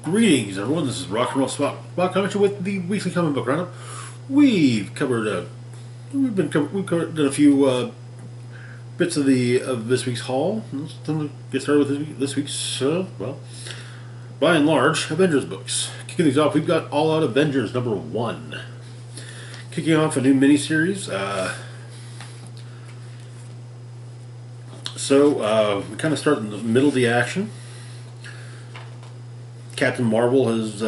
Greetings, everyone. This is Rock and Roll Spot Comics with the weekly comic book roundup. We've covered we've covered done a few bits of this week's haul. Let's get started with this week's by and large Avengers books. Kicking things off, we've got All Out Avengers #1. Kicking off a new miniseries. We kind of start in the middle of the action. Captain Marvel has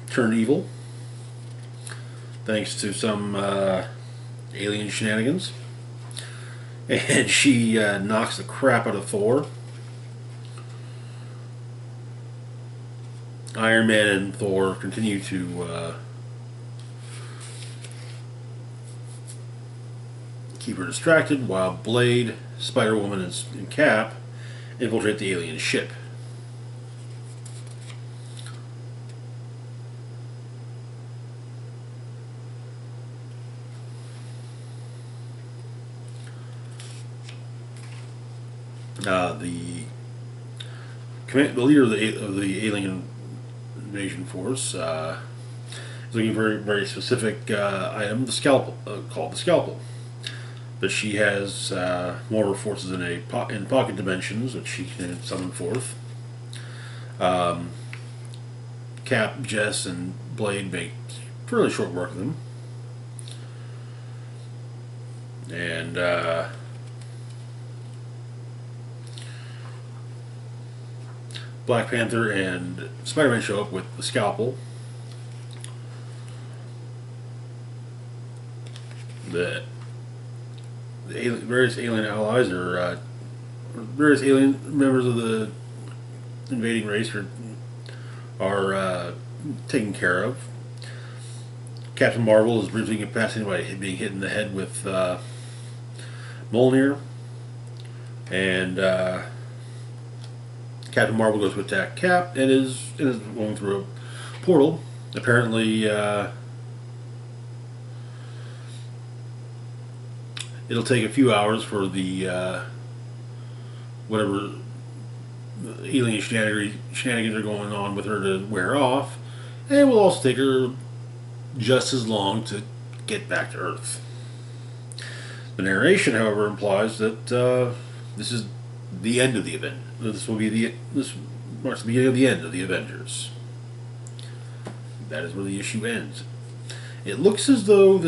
turned evil thanks to some alien shenanigans, and she knocks the crap out of Thor. Iron Man and Thor continue to keep her distracted, while Blade, Spider-Woman, and Cap infiltrate the alien ship. The leader of the alien invasion force is looking for a very specific item, the scalpel, called the scalpel. But she has more of her forces in pocket dimensions, which she can summon forth. Cap, Jess, and Blade make fairly short work of them, and Black Panther and Spiderman show up with the scalpel. Various alien allies various alien members of the invading race are taken care of. Captain Marvel is briefly incapacitated by being hit in the head with Mjolnir, and Captain Marvel goes to attack Cap and is going through a portal. Apparently, it'll take a few hours for the whatever alien shenanigans are going on with her to wear off, and it will also take her just as long to get back to Earth. The narration, however, implies that this is the end of the event. This marks the beginning of the end of the Avengers. That is where the issue ends. It looks as though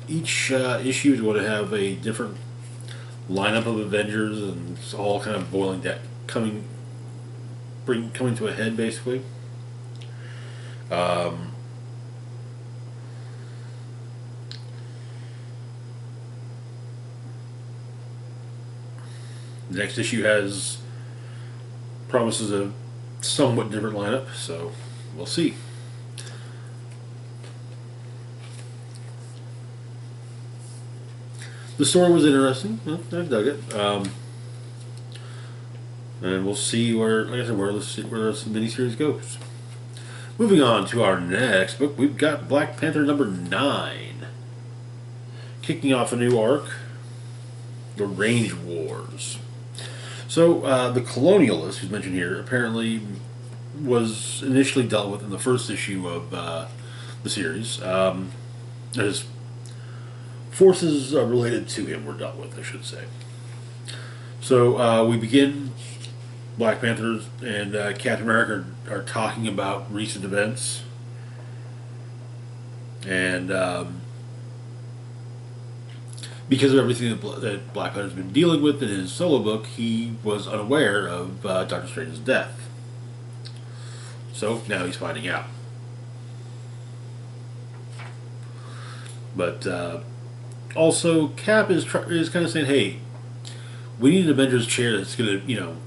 each issue is going to have a different lineup of Avengers, and it's all kind of boiling down, coming to a head, basically. The next issue promises a somewhat different lineup, so we'll see. The story was interesting. I dug it, and we'll see where the miniseries goes. Moving on to our next book, we've got Black Panther #9, kicking off a new arc, the Range Wars. So the Colonialist, who's mentioned here, apparently was initially dealt with in the first issue of the series. His forces related to him were dealt with, I should say. So we begin. Black Panther and Captain America are talking about recent events, and because of everything that Black Panther's been dealing with in his solo book, he was unaware of Doctor Strange's death. So now he's finding out. But also, Cap is kind of saying, "Hey, we need an Avengers chair that's going to,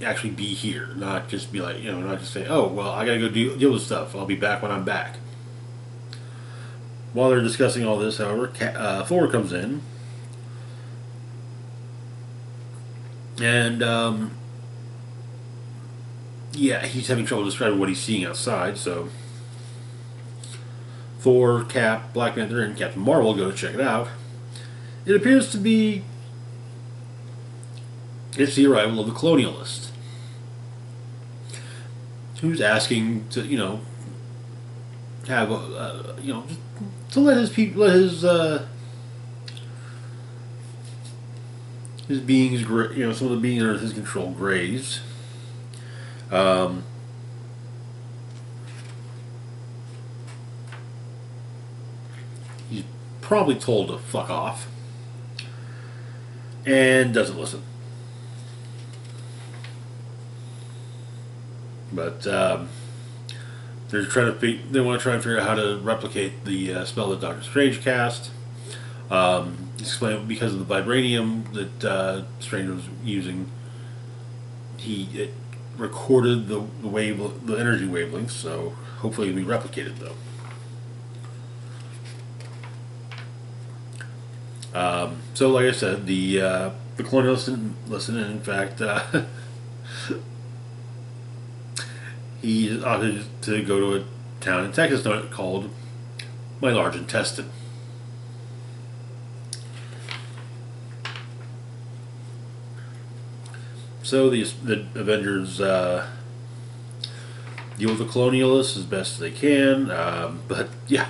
actually be here, not just be like, not just say, oh, well, I got to go deal with stuff. I'll be back when I'm back." While they're discussing all this, however, Thor comes in, and he's having trouble describing what he's seeing outside. So Thor, Cap, Black Panther, and Captain Marvel go check it out. It appears to be the arrival of the Colonialist. who's asking to have to let his people let his beings some of the beings under his control graze. Um, he's probably told to fuck off and doesn't listen. But they want to try and figure out how to replicate the spell that Doctor Strange cast. Explain because of the vibranium that Strange was using, it recorded the energy wavelengths. So hopefully it'll be replicated though. So like I said, the colonialists didn't listen, and in fact, he opted to go to a town in Texas called My Large Intestine. So the Avengers deal with the colonialists as best they can, but yeah,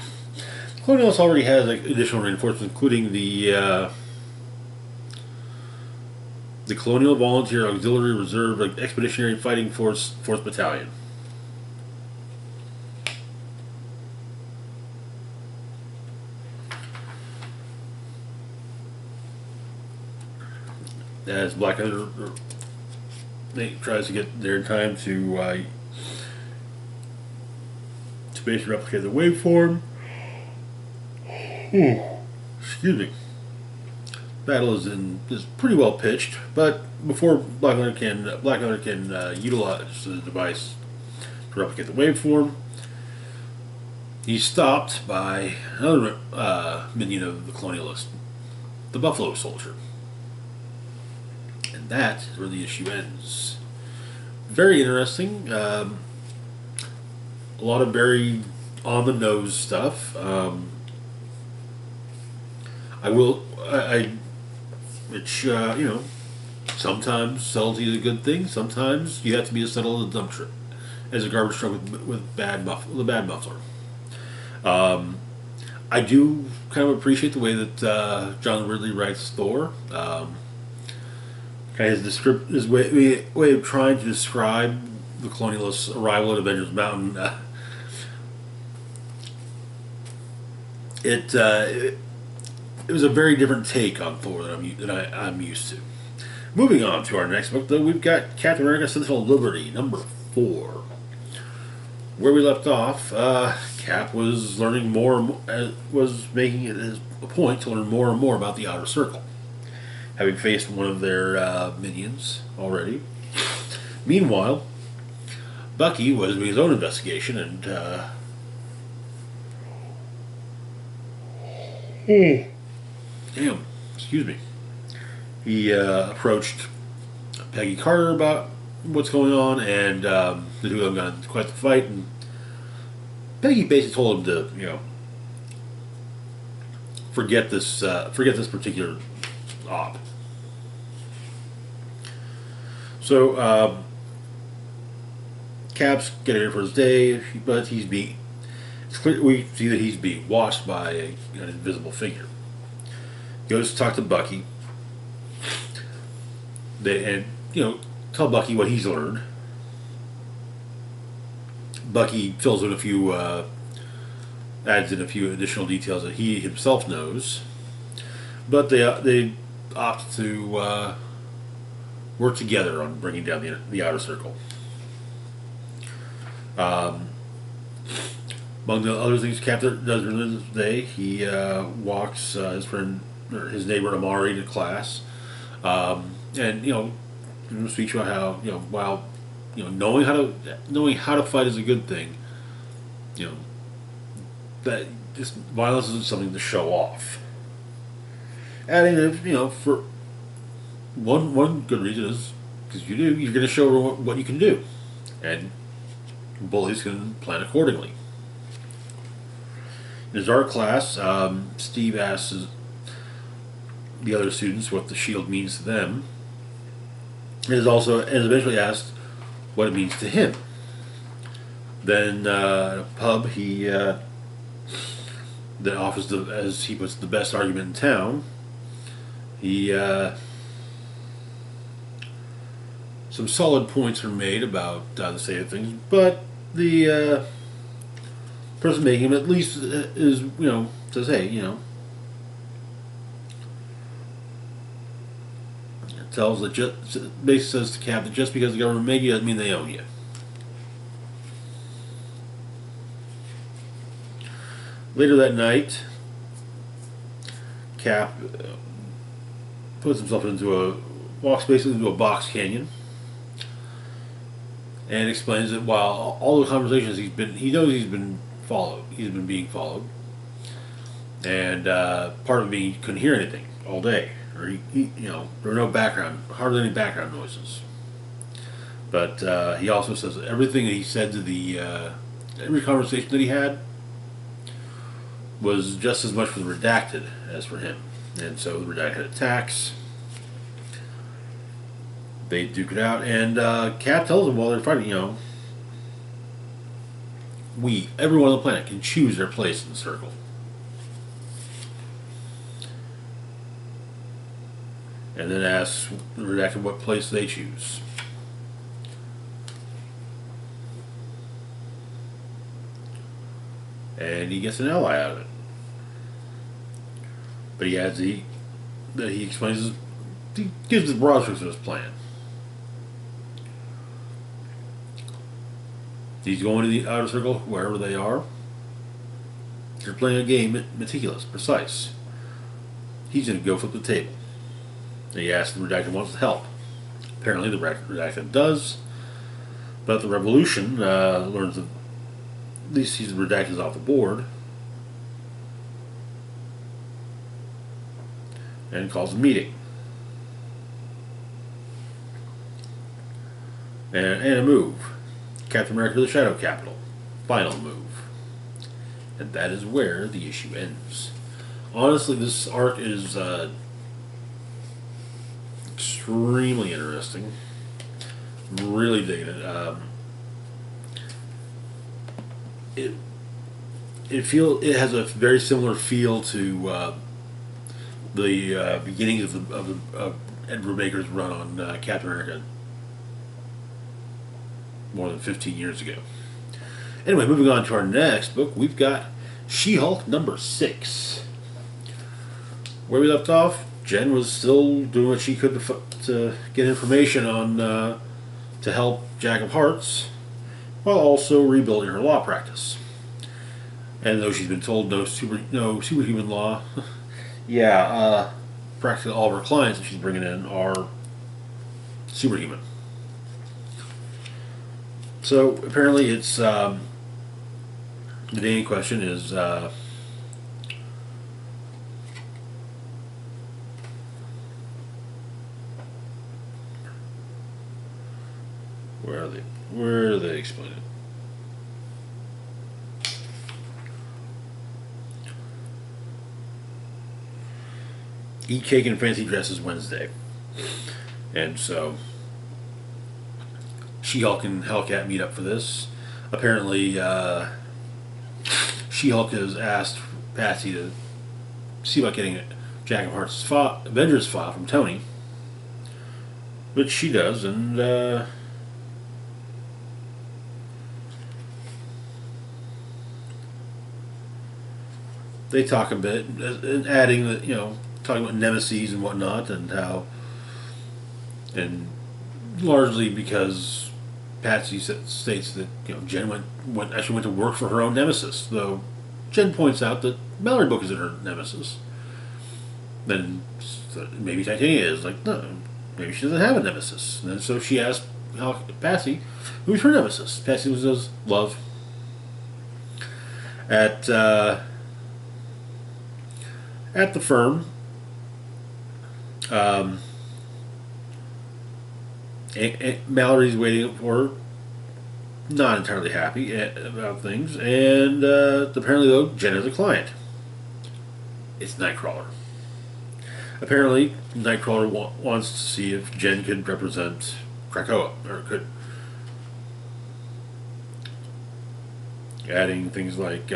the colonialists already has additional reinforcements, including the Colonial Volunteer Auxiliary Reserve Expeditionary Fighting Force 4th Battalion. As Black Panther tries to get there in time to basically replicate the waveform. Excuse me. Battle is pretty well pitched, but before Black Panther can utilize the device to replicate the waveform, he's stopped by another minion of the colonialist, the Buffalo Soldier. And that is where the issue ends. Very interesting. A lot of very on the nose stuff. Which sometimes subtlety is a good thing. Sometimes you have to be as subtle as a dump truck, as a garbage truck with bad muffler. I do kind of appreciate the way that John Ridley writes Thor. Kind of his way of trying to describe the colonialists' arrival at Avengers Mountain. It was a very different take on Thor than I'm used to. Moving on to our next book, though, we've got Captain America: Sentinel of Liberty, number 4. Where we left off, Cap was learning was making it a point to learn more and more about the Outer Circle, having faced one of their minions already. Meanwhile, Bucky was doing his own investigation and excuse me. He approached Peggy Carter about what's going on, and the two of them got into quite the fight. And Peggy basically told him to, forget this particular op. So Cap's getting ready for his day, but it's clear we see that he's being watched by an invisible figure. He goes to talk to Bucky. Tell Bucky what he's learned. Bucky fills in adds in a few additional details that he himself knows. But they opt to work together on bringing down the Outer Circle. Among the other things Captain does during this day, he walks his neighbor Amari to class, and speaks about how while knowing how to fight is a good thing, that just violence isn't something to show off. Adding that for one good reason is because you're going to show what you can do, and bullies can plan accordingly. In his art class, Steve asks the other students what the shield means to them, and is eventually asked what it means to him. Then at a pub, he that offers the, as he puts, the best argument in town. He some solid points are made about the state of things, but the person making him at least is, says, hey, tells the basically says to Cap that just because the government made you doesn't mean they own you. Later that night, Cap puts himself walks basically into a box canyon, and explains that while all the conversations he knows he's been being followed, and part of me couldn't hear anything all day, or there were hardly any background noises. But he also says that everything that he said to every conversation that he had was just as much for the redacted as for him. And so the redacted attacks. They duke it out, and Cap tells them while they're fighting, everyone on the planet can choose their place in the circle. And then asks the redacted what place they choose. And he gets an ally out of it. But he adds he explains he gives the broad strokes of his plan. He's going to the outer circle, wherever they are. They're playing a game, meticulous, precise. He's going to go flip the table. And he asks the redacted wants help. Apparently the redacted does. But the revolution learns that at least he's the redacted off the board. And calls a meeting. And a move. Captain America to the Shadow Capital. Final move. And that is where the issue ends. Honestly, this arc is extremely interesting. Really digging it. It has a very similar feel to the beginnings of Ed Brubaker's run on Captain America more than 15 years ago. Anyway, moving on to our next book, we've got She-Hulk number 6. Where we left off, Jen was still doing what she could to get information on to help Jack of Hearts, while also rebuilding her law practice. And though she's been told no superhuman law, practically all of her clients that she's bringing in are superhuman. So apparently it's the day in question is where are they explain it? Eat cake and fancy dresses Wednesday. And so She-Hulk and Hellcat meet up for this. Apparently, She-Hulk has asked Patsy to see about getting Jack of Hearts' Avengers file from Tony, which she does, and they talk a bit, and adding that talking about nemesis and whatnot, and how, and largely because Patsy states that Jen actually went to work for her own nemesis, though Jen points out that Mallory Book isn't her nemesis. Then maybe Titania is like, no, maybe she doesn't have a nemesis. And so she asks Patsy, who's her nemesis? Patsy says, love. At the firm, Mallory's waiting for her, not entirely happy about things, and apparently though Jen is a client. It's Nightcrawler. Apparently Nightcrawler wants to see if Jen could represent Krakoa, or could adding things like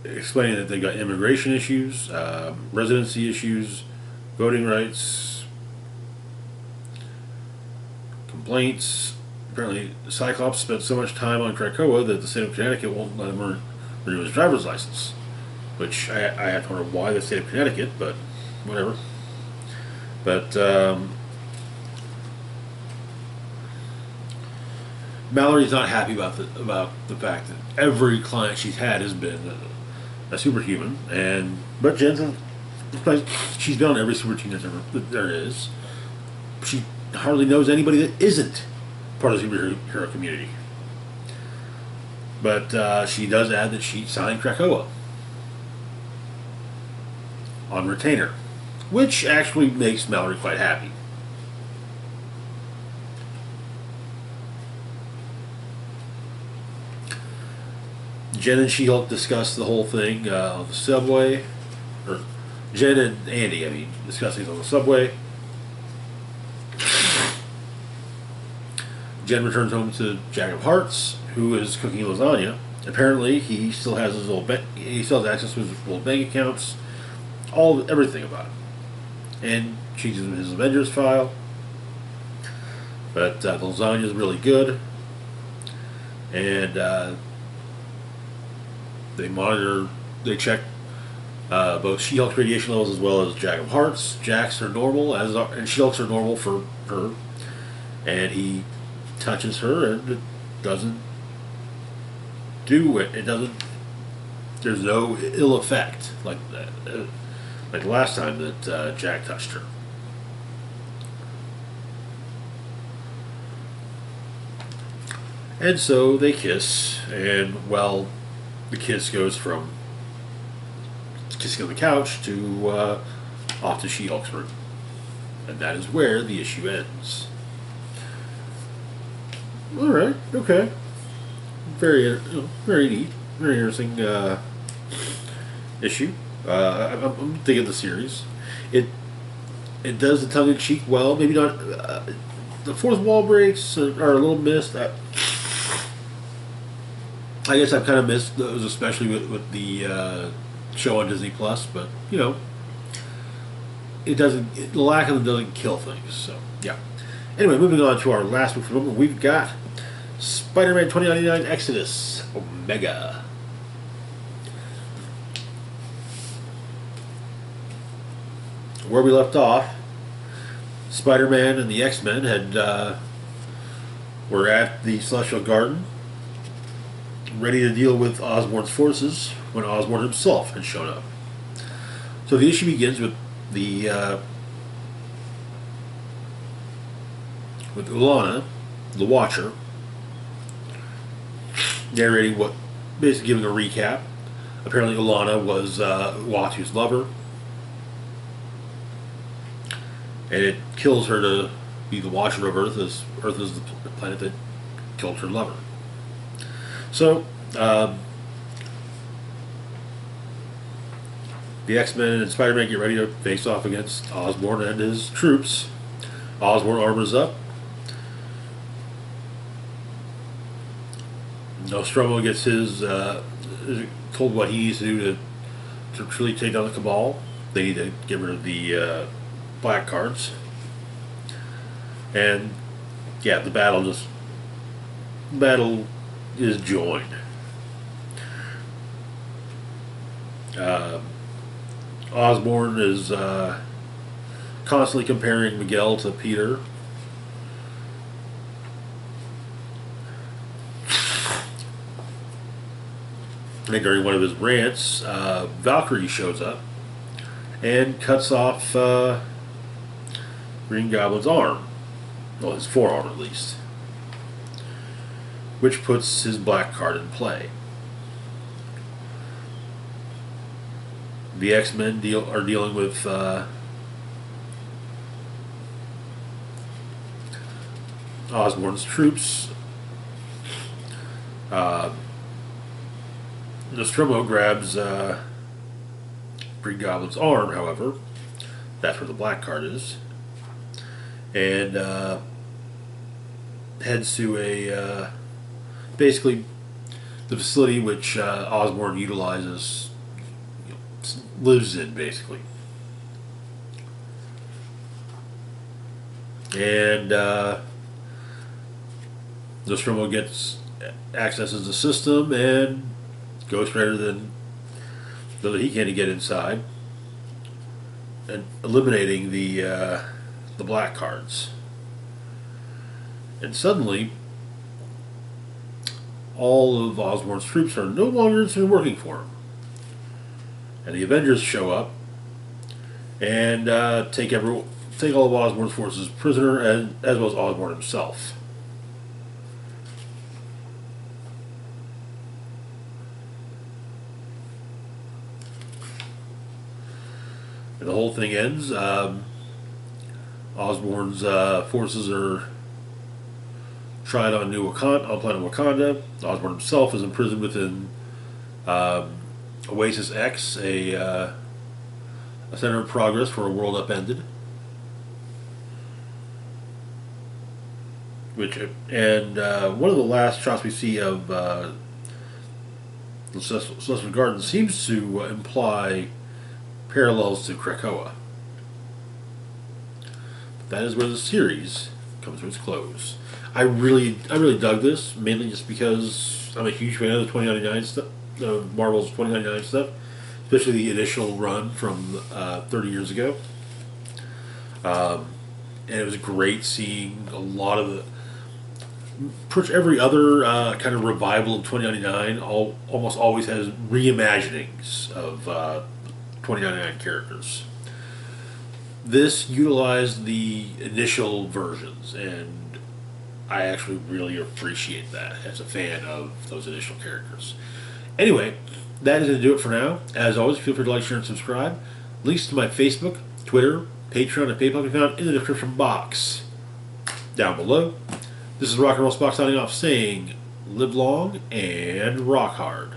explaining that they got immigration issues, residency issues, voting rights, complaints. Apparently, Cyclops spent so much time on Krakoa that the state of Connecticut won't let him renew his driver's license. Which I have to wonder why the state of Connecticut, but whatever. But Mallory's not happy about the fact that every client she's had has been a superhuman, but Jensen, she's been on every superhuman that there is. She hardly knows anybody that isn't part of the superhero community. But she does add that she signed Krakoa on retainer, which actually makes Mallory quite happy. Jen and She-Hulk discuss the whole thing on the subway, or Jen and Andy, I mean, discussing it on the subway. Jen returns home to Jack of Hearts, who is cooking lasagna. Apparently, he still has he still has access to his old bank accounts, everything about it. And she gives him his Avengers file. But the lasagna is really good, and they check both She-Hulk's radiation levels as well as Jack of Hearts. Jack's are normal, and She-Hulk's are normal for her. And he touches her, and it doesn't do it. It doesn't. There's no ill effect like the last time that Jack touched her. And so they kiss, and well, the kiss goes from kissing on the couch to off to She-Hulk's room. And that is where the issue ends. Alright, okay. Very neat, very interesting issue. I'm digging the series. It does the tongue-in-cheek well. Maybe not. The fourth wall breaks are a little missed. I guess I've kind of missed those, especially with the show on Disney Plus. But it doesn't. The lack of them doesn't kill things. So yeah. Anyway, moving on to our last book for the moment, we've got Spider-Man 2099 Exodus Omega. Where we left off, Spider-Man and the X-Men were at the Celestial Garden, ready to deal with Osborn's forces when Osborn himself had shown up. So the issue begins with with Ulana, the Watcher, narrating basically giving a recap. Apparently Ulana was Uatu's lover, and it kills her to be the Watcher of Earth, as Earth is the planet that killed her lover. So, the X-Men and Spider-Man get ready to face off against Osborn and his troops. Osborn armors up. Nostromo gets told what he needs to do to truly take down the Cabal. They need to get rid of the black cards. And yeah, the battle is joined. Osborn is constantly comparing Miguel to Peter. And during one of his rants, Valkyrie shows up and cuts off Green Goblin's arm. Well, his forearm at least. Which puts his black card in play. The X-Men are dealing with Osborn's troops. Nostromo grabs Green Goblin's arm, however. That's where the black card is. and heads to a basically the facility which Osborn utilizes, lives in basically, and Nostromo gets accesses the system, and Ghost Rider then, though he can't get inside, and eliminating the black cards. And suddenly, all of Osborn's troops are no longer working for him, and the Avengers show up and take all of Osborn's forces prisoner, as well as Osborn himself. And the whole thing ends. Osborn's forces are tried on planet Wakanda. Osborn himself is imprisoned within Oasis X, a center of progress for a world upended. One of the last shots we see of the Celestial Garden seems to imply parallels to Krakoa. That is where the series comes to its close. I really dug this, mainly just because I'm a huge fan of the 2099 stuff, Marvel's 2099 stuff, especially the initial run from 30 years ago. And it was great seeing a lot of the. Pretty every other kind of revival of 2099 almost always has reimaginings of 2099 characters. This utilized the initial versions, and I actually really appreciate that as a fan of those initial characters. Anyway, that is going to do it for now. As always, feel free to like, share, and subscribe. Links to my Facebook, Twitter, Patreon, and PayPal can be found in the description box down below. This is Rock and Roll Spock signing off, saying live long and rock hard.